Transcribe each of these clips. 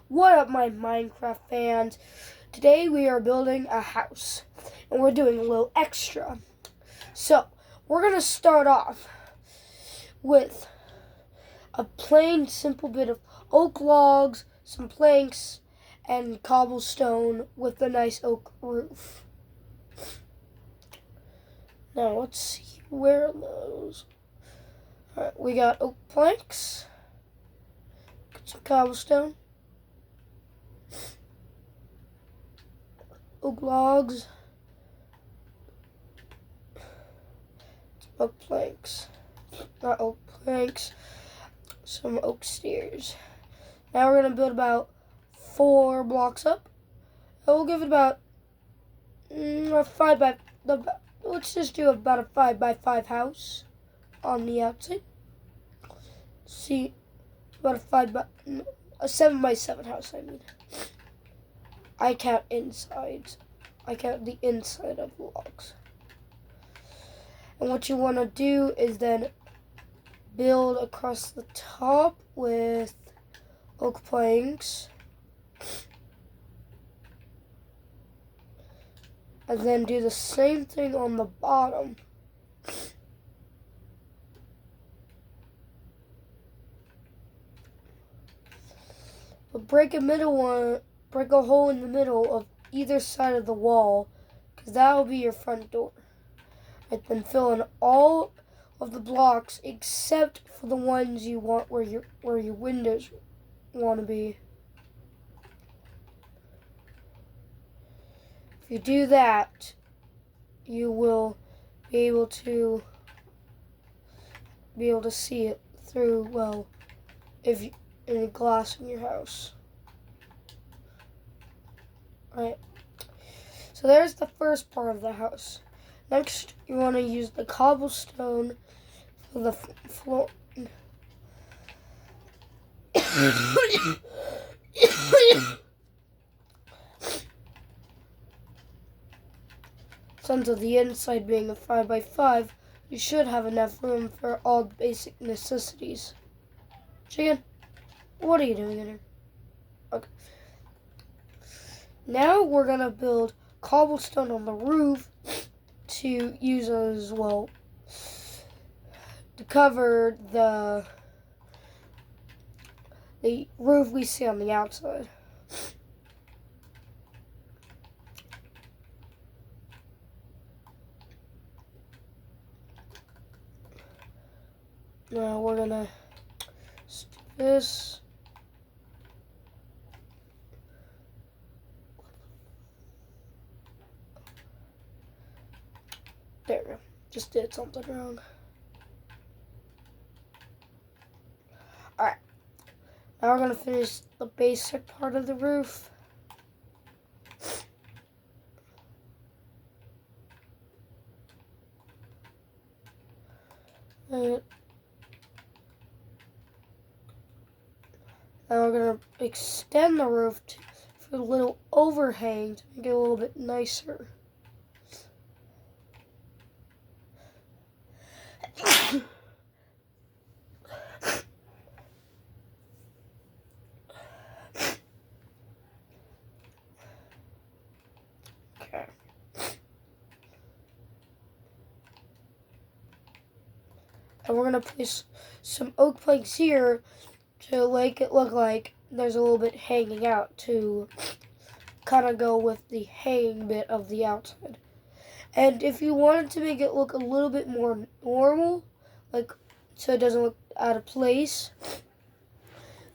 What up, my Minecraft fans? Today we are building a house, and we're doing a little extra. So, we're going to start off with a plain, simple bit of oak logs, some planks, and cobblestone with a nice oak roof. Now, let's see, where are those? Alright, we got oak planks, some cobblestone, oak logs, oak planks, not oak planks, some oak stairs. Now we're going to build about 4 blocks up. And we'll give it about a 5 by, let's just do about a 5 by 5 house on the outside. See, about a 7 by 7 house, I mean. I count insides. I count the inside of logs. And what you want to do is then build across the top with oak planks. And then do the same thing on the bottom. But break a hole in the middle of either side of the wall, because that will be your front door. And then fill in all of the blocks except for the ones you want where your windows want to be. If you do that, you will be able to see it through well if you any glass in your house. Alright. So there's the first part of the house. Next, you want to use the cobblestone for the floor. Since of the inside being a 5 by 5, you should have enough room for all basic necessities. Chicken, what are you doing in here? Okay. Now we're going to build cobblestone on the roof to use as well to cover the roof we see on the outside. Now we're gonna do this. There we go. Just did something wrong. Alright. Now we're gonna finish the basic part of the roof. And now we're gonna extend the roof for a little overhang to make it a little bit nicer. Okay. And we're gonna place some oak planks here to make it look like there's a little bit hanging out to kind of go with the hanging bit of the outside. And if you wanted to make it look a little bit more normal, like so it doesn't look out of place,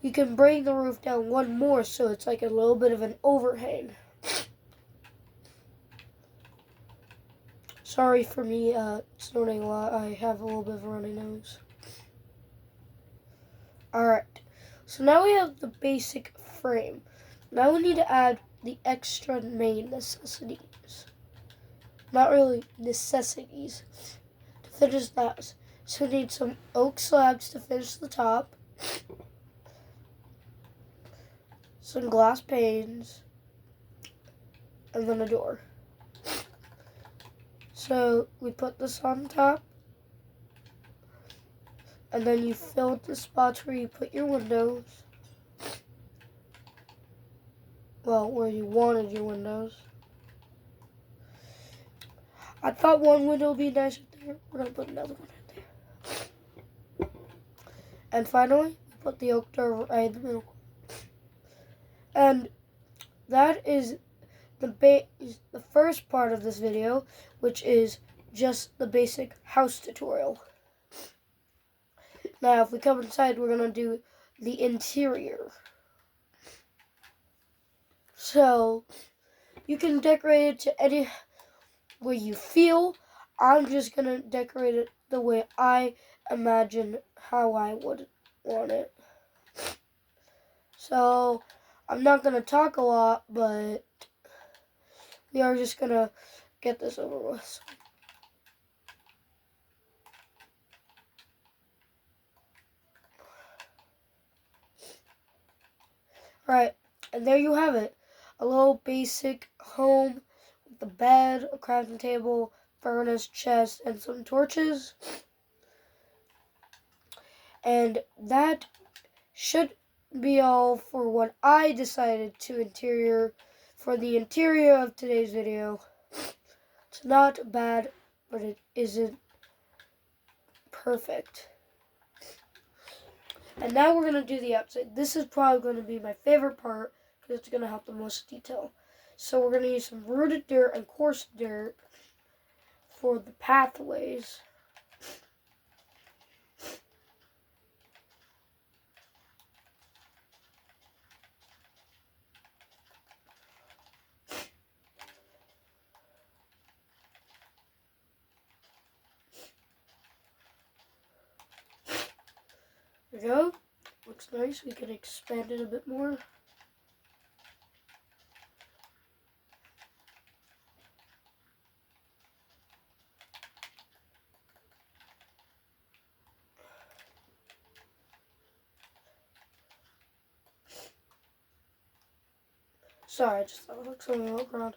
you can bring the roof down one more so it's like a little bit of an overhang. Sorry for me snorting a lot. I have a little bit of a runny nose. Alright, so now we have the basic frame. Now we need to add the extra main necessities. Not really necessities. To finish that, so we need some oak slabs to finish the top. Some glass panes. And then a door. So we put this on top. And then you fill the spots where you put your windows. well, where you wanted your windows. I thought one window would be nice right there. We're going to put another one right there. And finally, we put the oak door right in the middle. And that is the first part of this video, which is just the basic house tutorial. Now, if we come inside, we're going to do the interior. So, you can decorate it to any way you feel. I'm just going to decorate it the way I imagine how I would want it. So, I'm not going to talk a lot, but we are just going to get this over with. Alright, and there you have it. A little basic home with a bed, a crafting table, furnace, chest, and some torches. And that should be all for what I decided to interior for the interior of today's video. It's not bad, but it isn't perfect. And now we're going to do the outside. This is probably going to be my favorite part because it's going to have the most detail. So we're going to use some rooted dirt and coarse dirt for the pathways. There we go. Looks nice. We can expand it a bit more. Sorry, I just thought it looked something on the ground.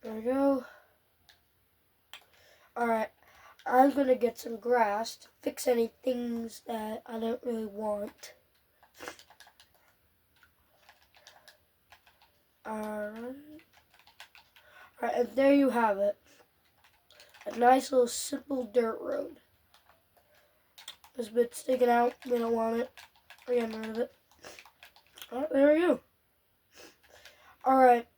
There we go. Alright, I'm going to get some grass to fix any things that I don't really want. Alright, and there you have it. A nice little simple dirt road. This bit sticking out, we don't want it. We're getting rid of it. Alright, there we go. Alright,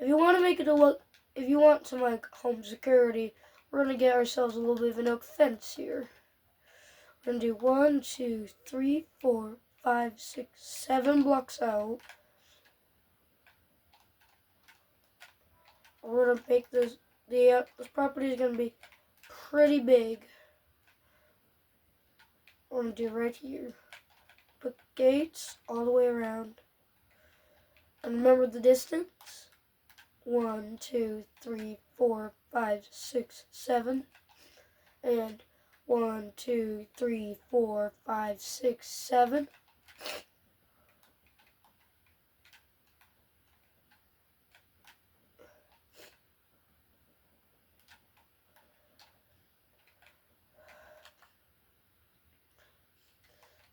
if you want to make it a look, if you want some like home security, we're going to get ourselves a little bit of an oak fence here. We're going to do 1, 2, 3, 4, 5, 6, 7 blocks out. We're going to make this property is going to be pretty big. We're going to do right here. Put gates all the way around. And remember the distance. 1, 2, 3, 4, 5, 6, 7. And 1, 2, 3, 4, 5, 6, 7.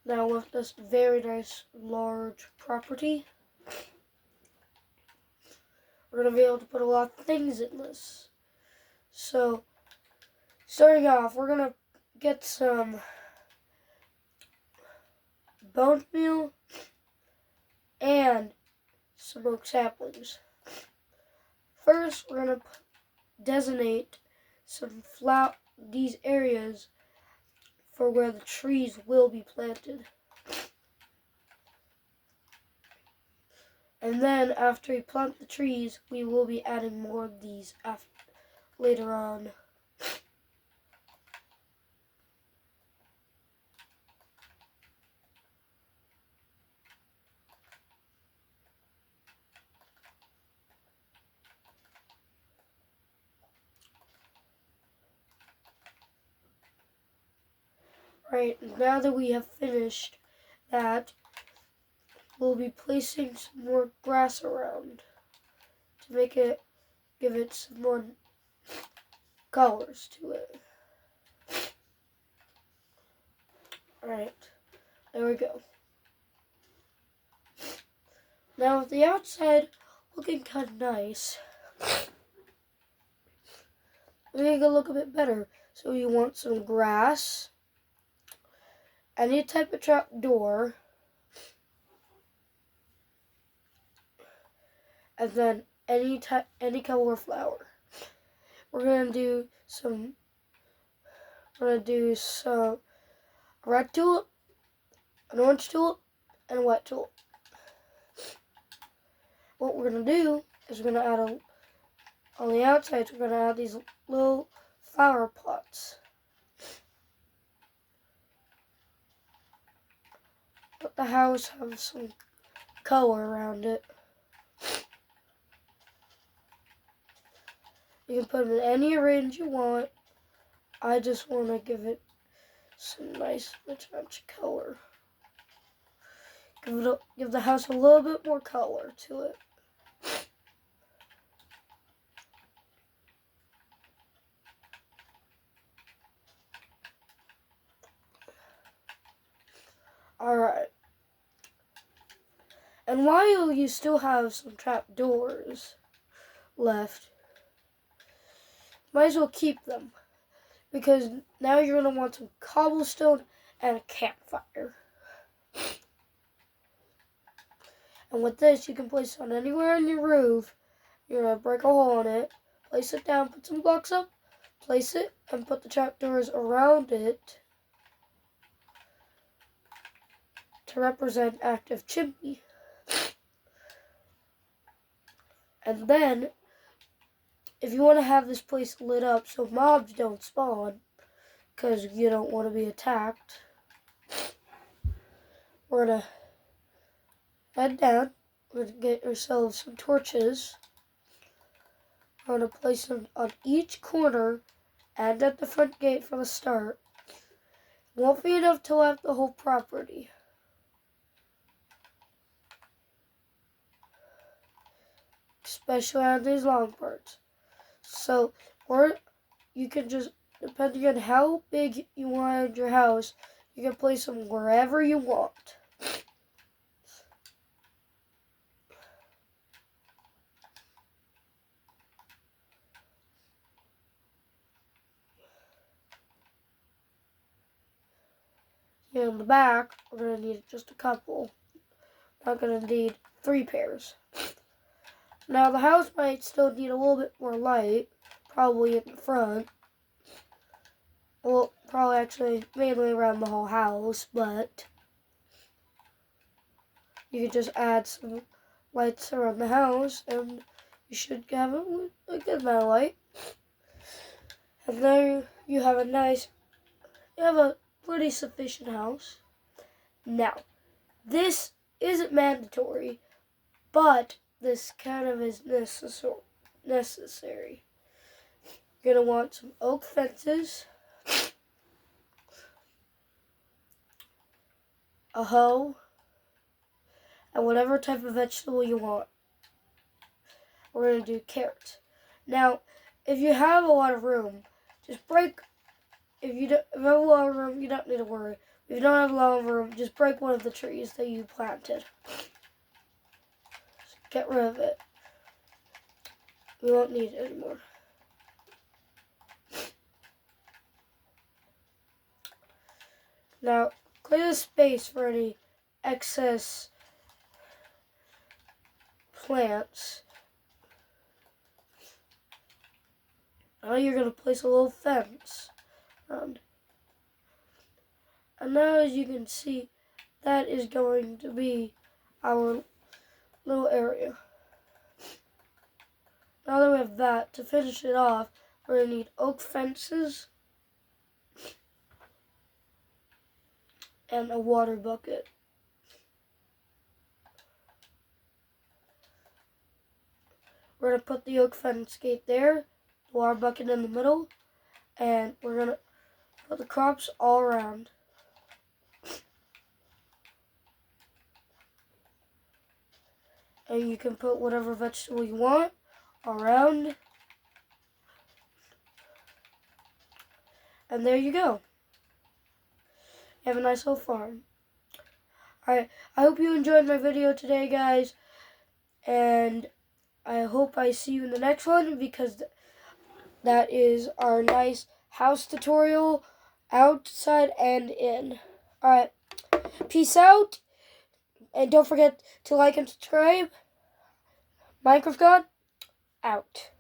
Now with this very nice large property, we're going to be able to put a lot of things in this. So, starting off, we're going to get some bone meal and some oak saplings. First, we're going to designate these areas for where the trees will be planted. And then after we plant the trees, we will be adding more of these later on. Right, now that we have finished that, we'll be placing some more grass around to give it some more colors to it. Alright, there we go. Now with the outside looking kind of nice, we make it look a bit better. So you want some grass, any type of trap door, and then any color flower. We're gonna do some red tulip, an orange tulip, and a white tulip. What we're gonna do is we're gonna add on the outsides, we're gonna add these little flower pots. Let the house have some color around it. You can put them in any range you want. I just want to give it some nice match color. Give the house a little bit more color to it. Alright. And while you still have some trap doors left, might as well keep them. Because now you're going to want some cobblestone and a campfire. And with this, you can place it on anywhere on your roof. You're going to break a hole in it, place it down, put some blocks up, place it, and put the trapdoors around it to represent active chimney. And then, if you want to have this place lit up so mobs don't spawn, because you don't want to be attacked, we're going to head down. We're going to get ourselves some torches. We're going to place them on each corner and at the front gate for the start. Won't be enough to light the whole property. Especially on these long parts. So, or you can just, depending on how big you want your house, you can place them wherever you want. Here in the back, we're going to need just a couple. Not going to need 3 pairs. Now the house might still need a little bit more light, probably in the front. Well, probably actually mainly around the whole house, but you can just add some lights around the house and you should have a good amount of light. And there you have a pretty sufficient house. Now, this isn't mandatory, but this kind of is necessary. You're going to want some oak fences, a hoe, and whatever type of vegetable you want. We're going to do carrots. Now, if you have a lot of room, just break. If you have a lot of room, you don't need to worry. If you don't have a lot of room, just break one of the trees that you planted. Just get rid of it. We won't need it anymore. Now, clear the space for any excess plants. Now you're going to place a little fence around. And now as you can see, that is going to be our little area. Now that we have that, to finish it off, we're going to need oak fences and a water bucket. We're going to put the oak fence gate there, the water bucket in the middle, and we're going to put the crops all around. And you can put whatever vegetable you want around. And there you go. have a nice little farm. Alright, I hope you enjoyed my video today, guys. And I hope I see you in the next one, because that is our nice house tutorial, outside and in. Alright, peace out. And don't forget to like and subscribe. Minecraft God, out.